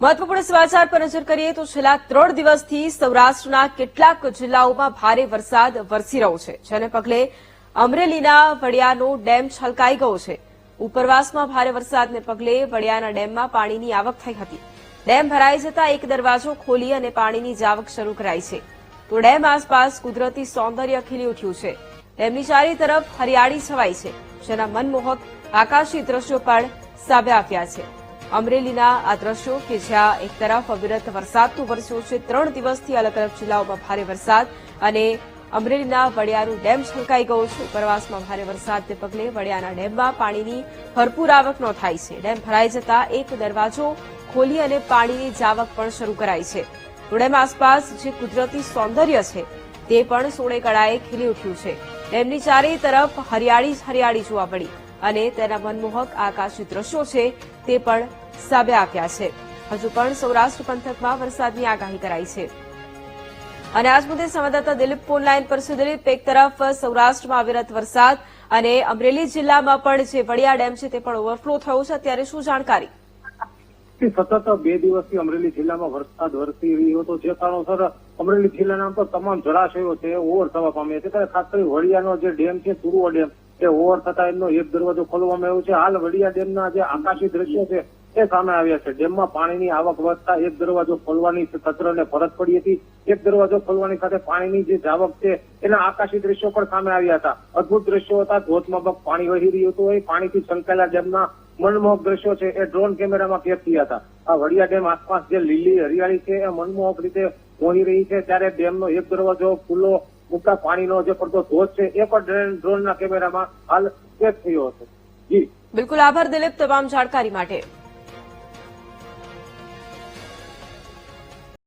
મહત્વપૂર્ણ સમાચાર પર નજર કરીએ તો છેલ્લા 3 દિવસથી સૌરાષ્ટ્રના કેટલાક જિલ્લાઓમાં ભારે વરસાદ વરસી રહ્યો છે, જેને પગલે અમરેલીના વડિયાનો ડેમ છલકાઈ ગયો છે। ઉપરવાસમાં ભારે વરસાદને પગલે વડિયાના ડેમમાં પાણીની આવક થઈ હતી। ડેમ ભરાઈ જતા એક દરવાજો ખોલી અને પાણીની જાવક શરૂ કરાઈ છે, તો ડેમ આસપાસ કુદરતી સૌંદર્ય ખીલી ઉઠ્યું છે। ડેમની ચારે તરફ હરિયાળી છવાઈ છે, જેના મનમોહક આકાશી દ્રશ્યો પણ સામે આવ્યા છે। અમરેલીના આ દ્રશ્યો કે જ્યાં એક તરફ અવિરત વરસાદ તો વરસ્યો છે, 3 દિવસથી અલગ અલગ જિલ્લાઓમાં ભારે વરસાદ અને અમરેલીના વડિયાનો ડેમ છલકાઈ ગયો છે। ઉપરવાસમાં ભારે વરસાદને પગલે વડિયાના ડેમમાં પાણીની ભરપૂર આવક નોંધાઈ છે। ડેમ ભરાઈ જતા એક દરવાજો ખોલી અને પાણીની જાવક પણ શરૂ કરાઈ છે, તો ડેમ આસપાસ જે કુદરતી સૌંદર્ય છે તે પણ સોળે કળાએ ખીલી ઉઠ્યું છે। ડેમની ચારેય તરફ હરિયાળી જ હરિયાળી જોવા મળી અને તેના મનમોહક આકાશી દ્રશ્યો છે તે પણ સામે આવ્યા છે। હજુ પણ સૌરાષ્ટ્ર પંથકમાં વરસાદની આગાહી કરાઈ છે અને આજ મુદ્દે સંવાદદાતા દિલીપ ફોન લાઈન પર છે। દિલીપ, એક તરફ સૌરાષ્ટ્રમાં અવિરત વરસાદ અને અમરેલી જિલ્લામાં પણ જે વડિયા ડેમ છે તે પણ ઓવરફ્લો થયો છે, ત્યારે શું જાણકારી? સતત 2 દિવસથી અમરેલી જિલ્લામાં વરસાદ વરસી રહ્યો હતો, જે કારણોસર અમરેલી જિલ્લાના તમામ જળાશયો છે ઓવર થવા પામ્યા છે। ત્યારે ખાસ કરી વડિયાનો જે ડેમ છે તુરવો ડેમ એ ઓવર થતા એમનો એક દરવાજો ખોલવામાં આવ્યો છે। હાલ વડિયા ડેમના જે આકાશી દ્રશ્યો છે એ સામે આવ્યા છે। ડેમમાં પાણીની આવક વધતા એક દરવાજો ખોલવાની તંત્રને ફરજ પડી હતી। એક દરવાજો ખોલવાની સાથે પાણીની જે જાવક છે એના આકાશી દ્રશ્યો પણ સામે આવ્યા હતા। અદભુત દ્રશ્યો હતા, ધોધમાબક પાણી વહી રહ્યું હતું। એ પાણીથી છલકાયેલા ડેમના મનમોહક દ્રશ્યો છે એ ડ્રોન કેમેરામાં કેદ થયા હતા। આ વડિયા ડેમ આસપાસ જે લીલી હરિયાળી છે એ મનમોહક રીતે વહી રહી છે, ત્યારે ડેમનો એક દરવાજો ખુલ્લો મૂકતા પાણીનો જે પડતો ધોધ છે એ પણ ડ્રોનના કેમેરામાં હાલ કેદ થયો હતો। જી બિલકુલ, આભાર દિલીપ તમામ જાણકારી માટે।